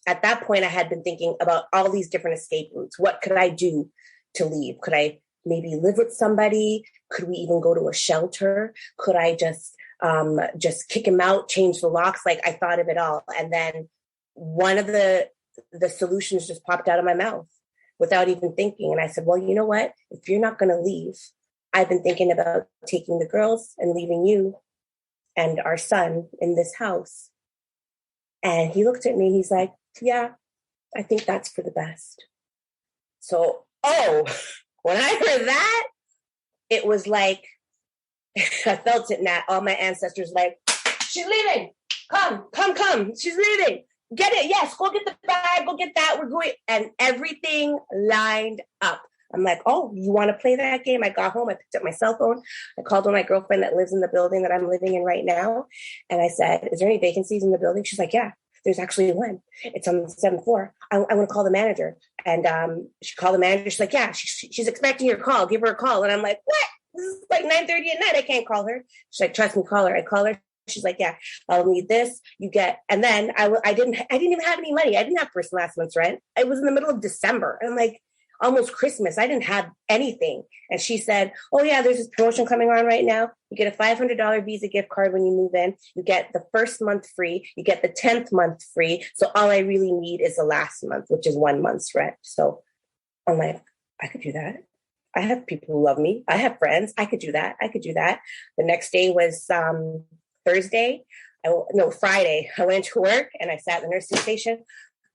at that point I had been thinking about all these different escape routes. What could I do to leave? Could I maybe live with somebody? Could we even go to a shelter? Could I just kick him out, change the locks? Like, I thought of it all. And then one of the solutions just popped out of my mouth without even thinking. And I said, well, you know what? If you're not going to leave, I've been thinking about taking the girls and leaving you and our son in this house. And he looked at me. He's like, yeah, I think that's for the best. So, when I heard that, it was like, I felt it, Nat. All my ancestors like, she's leaving. Come. She's leaving. Get it. Yes, go get the bag. Go get that. We're going. And everything lined up. I'm like, oh, you want to play that game? I got home. I picked up my cell phone. I called on my girlfriend that lives in the building that I'm living in right now. And I said, is there any vacancies in the building? She's like, yeah, there's actually one. It's on the 7th floor. I want to call the manager. And she called the manager. She's like, yeah, she's expecting your call. Give her a call. And I'm like, what? This is like 9:30 at night. I can't call her. She's like, trust me, call her. I call her. She's like, yeah, I'll need this. You get, and then I didn't even have any money. I didn't have first and last month's rent. It was in the middle of December. And I'm like, almost Christmas. I didn't have anything. And she said, oh yeah, there's this promotion coming on right now. You get a $500 Visa gift card when you move in. You get the first month free. You get the 10th month free. So all I really need is the last month, which is 1 month's rent. So I'm like, I could do that. I have people who love me. I have friends. I could do that. The next day was Friday. I went to work and I sat in the nursing station.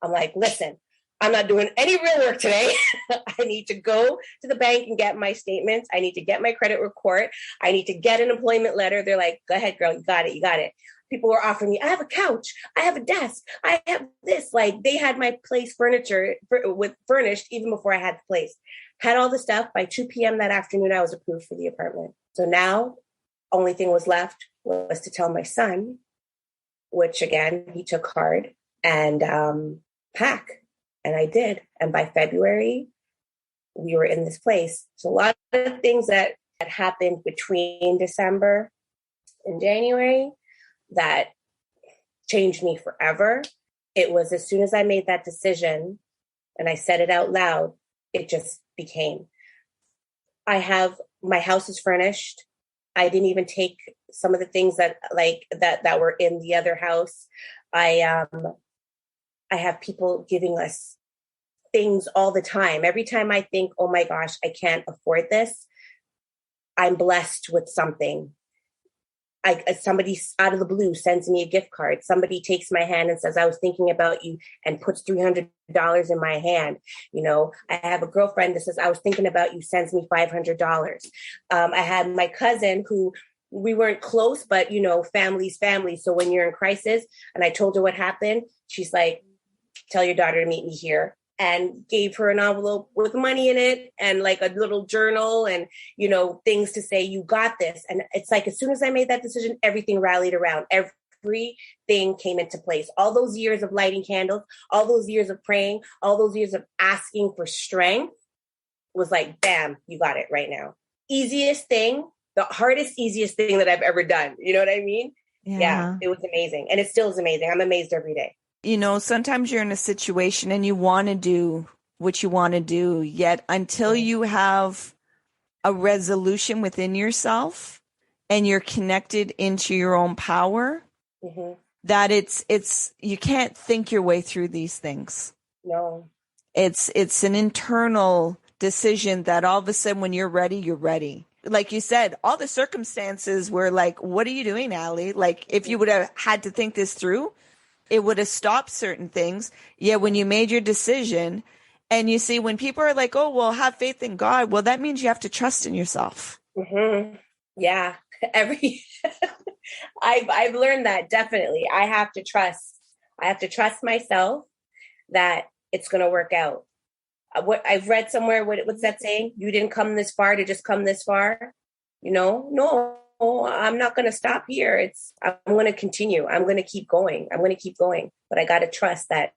I'm like, listen, I'm not doing any real work today. I need to go to the bank and get my statements. I need to get my credit report. I need to get an employment letter. They're like, go ahead, girl. You got it. People were offering me, I have a couch. I have a desk. I have this. Like, they had my place furnished even before I had the place. Had all the stuff. By 2 p.m. that afternoon, I was approved for the apartment. So now, only thing was left was to tell my son, which again, he took hard, and pack. And I did. And by February, we were in this place. So a lot of things that happened between December and January that changed me forever. It was as soon as I made that decision and I said it out loud, it just became. My house is furnished. I didn't even take some of the things that were in the other house. I have people giving us things all the time. Every time I think, oh my gosh, I can't afford this, I'm blessed with something. Somebody out of the blue sends me a gift card. Somebody takes my hand and says, I was thinking about you, and puts $300 in my hand. I have a girlfriend that says, I was thinking about you, sends me $500. I had my cousin who, we weren't close, but family's family. So when you're in crisis, and I told her what happened, she's like, tell your daughter to meet me here. And gave her an envelope with money in it and like a little journal and, things to say, you got this. And it's like, as soon as I made that decision, everything rallied around. Everything came into place. All those years of lighting candles, all those years of praying, all those years of asking for strength was like, bam, you got it right now. Easiest thing, the hardest, easiest thing that I've ever done. You know what I mean? Yeah, it was amazing. And it still is amazing. I'm amazed every day. Sometimes you're in a situation and you want to do what you want to do, yet until you have a resolution within yourself and you're connected into your own power, that it's you can't think your way through these things. No. It's an internal decision that all of a sudden when you're ready, you're ready. Like you said, all the circumstances were like, what are you doing, Ali? Like, if you would have had to think this through, it would have stopped certain things. Yeah, when you made your decision, and you see, when people are like, oh, well, have faith in God. Well, that means you have to trust in yourself. Mm-hmm. Yeah. I've learned that, definitely. I have to trust myself that it's going to work out. What I've read somewhere, what's that saying? You didn't come this far to just come this far. No, I'm not going to stop here. I'm going to continue. I'm going to keep going. But I got to trust that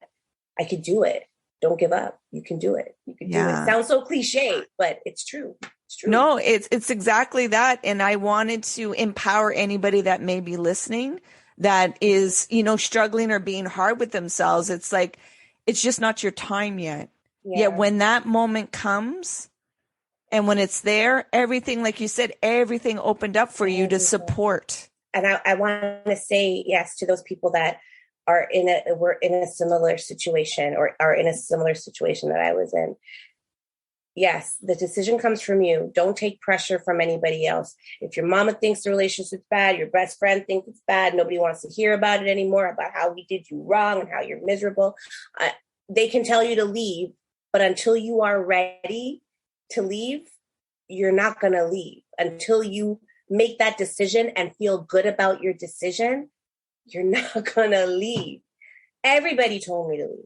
I could do it. Don't give up. You can do it. Do it. Sounds so cliche, but it's true. It's true. No, it's exactly that. And I wanted to empower anybody that may be listening that is, struggling or being hard with themselves. It's like, it's just not your time yet. Yeah. Yet when that moment comes, and when it's there, everything, like you said, everything opened up for you to support. And I want to say yes to those people that were in a similar situation, or are in a similar situation that I was in. Yes, the decision comes from you. Don't take pressure from anybody else. If your mama thinks the relationship's bad, your best friend thinks it's bad, nobody wants to hear about it anymore, about how we did you wrong and how you're miserable. They can tell you to leave, but until you are ready to leave, you're not going to leave. Until you make that decision and feel good about your decision, you're not going to leave. Everybody told me to leave.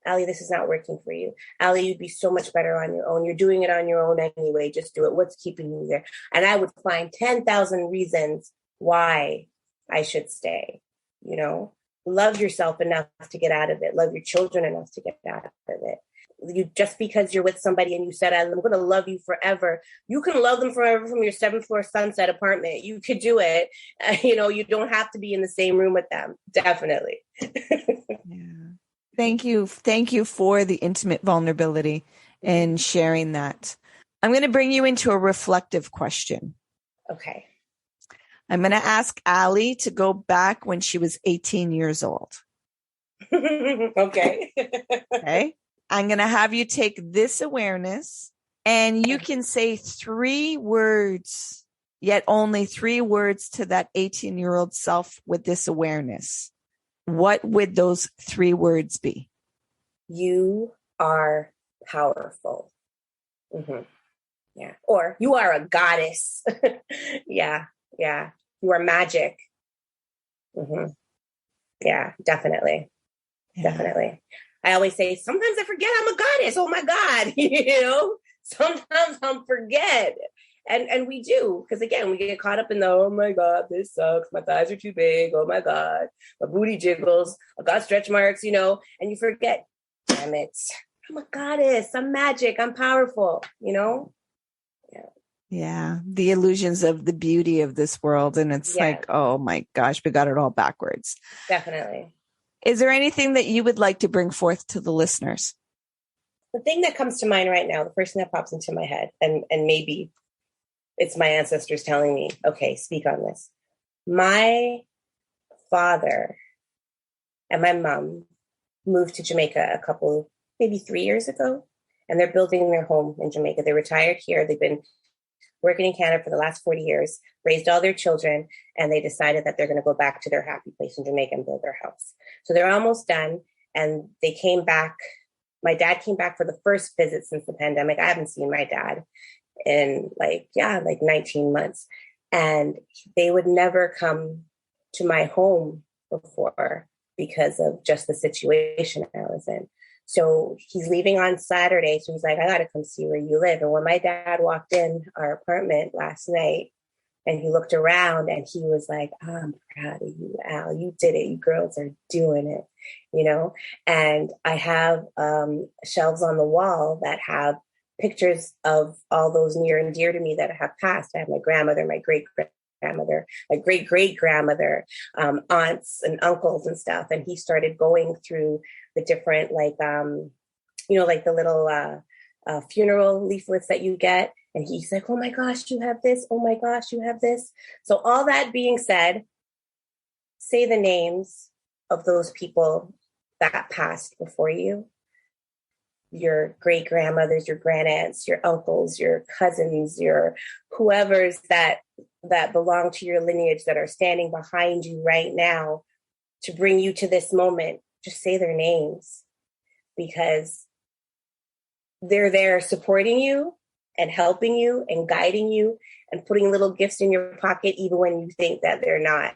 Ali, this is not working for you. Ali, you'd be so much better on your own. You're doing it on your own anyway. Just do it. What's keeping you there? And I would find 10,000 reasons why I should stay. You know, love yourself enough to get out of it. Love your children enough to get out of it. You just because you're with somebody and you said, I'm going to love you forever. You can love them forever from your 7th floor Sunset apartment. You could do it. You know, you don't have to be in the same room with them. Definitely. Yeah. Thank you. Thank you for the intimate vulnerability and sharing that. I'm going to bring you into a reflective question. Okay. I'm going to ask Ali to go back when she was 18 years old. Okay. Okay. I'm going to have you take this awareness and you can say 3 words, yet only 3 words to that 18-year-old self with this awareness. What would those 3 words be? You are powerful. Mm-hmm. Yeah. Or you are a goddess. Yeah. Yeah. You are magic. Mm-hmm. Yeah, definitely. Yeah. Definitely. I always say, sometimes I forget I'm a goddess. Oh my God. You know, sometimes I'll forget. And we do, because again, we get caught up in the, oh my God, this sucks. My thighs are too big. Oh my God. My booty jiggles. I got stretch marks, you know, and you forget, damn it. I'm a goddess. I'm magic. I'm powerful, you know? Yeah. Yeah. The illusions of the beauty of this world. And it's like, oh my gosh, we got it all backwards. Definitely. Is there anything that you would like to bring forth to the listeners? The thing that comes to mind right now, the first thing that pops into my head, and maybe it's my ancestors telling me, okay, speak on this. My father and my mom moved to Jamaica maybe 3 years ago, and they're building their home in Jamaica. They retired here. They've been working in Canada for the last 40 years, raised all their children, and they decided that they're going to go back to their happy place in Jamaica and build their house. So they're almost done, and they came back. My dad came back for the first visit since the pandemic. I haven't seen my dad in like 19 months. And they would never come to my home before because of just the situation I was in. So he's leaving on Saturday. So he's like, I got to come see where you live. And when my dad walked in our apartment last night and he looked around and he was like, oh, I'm proud of you, Al. You did it. You girls are doing it, you know? And I have shelves on the wall that have pictures of all those near and dear to me that have passed. I have my grandmother, my great-grandmother, my great-great-grandmother, aunts and uncles and stuff. And he started going through the different, like the little funeral leaflets that you get. And he's like, oh my gosh, you have this. Oh my gosh, you have this. So all that being said, say the names of those people that passed before you. Your great grandmothers, your granddads, your uncles, your cousins, your whoever's that belong to your lineage that are standing behind you right now to bring you to this moment. Just say their names because they're there supporting you and helping you and guiding you and putting little gifts in your pocket, even when you think that they're not.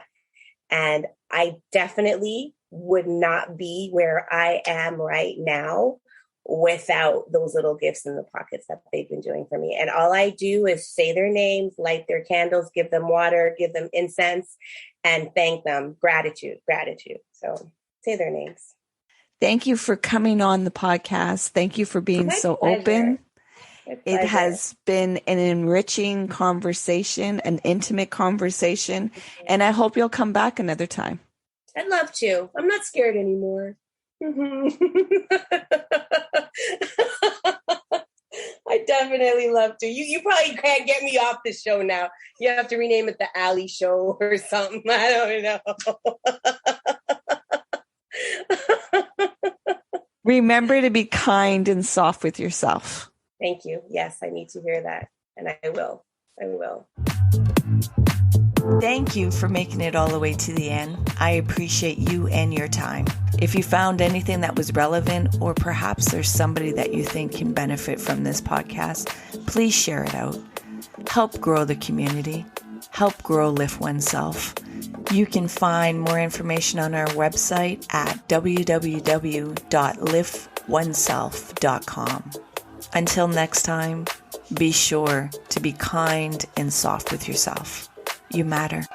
And I definitely would not be where I am right now without those little gifts in the pockets that they've been doing for me. And all I do is say their names, light their candles, give them water, give them incense, and thank them. Gratitude. So say their names. Thank you for coming on the podcast. Thank you for being so open. It has been an enriching conversation, an intimate conversation, and I hope you'll come back another time. I'd love to. I'm not scared anymore. I definitely love to. You probably can't get me off the show now. You have to rename it the Ali Show or something. I don't know. Remember to be kind and soft with yourself. Thank you. Yes, I need to hear that. And I will. Thank you for making it all the way to the end. I appreciate you and your time. If you found anything that was relevant, or perhaps there's somebody that you think can benefit from this podcast, please share it out. Help grow the community. Help grow Lift Oneself. You can find more information on our website at www.liftoneself.com. Until next time, be sure to be kind and soft with yourself. You matter.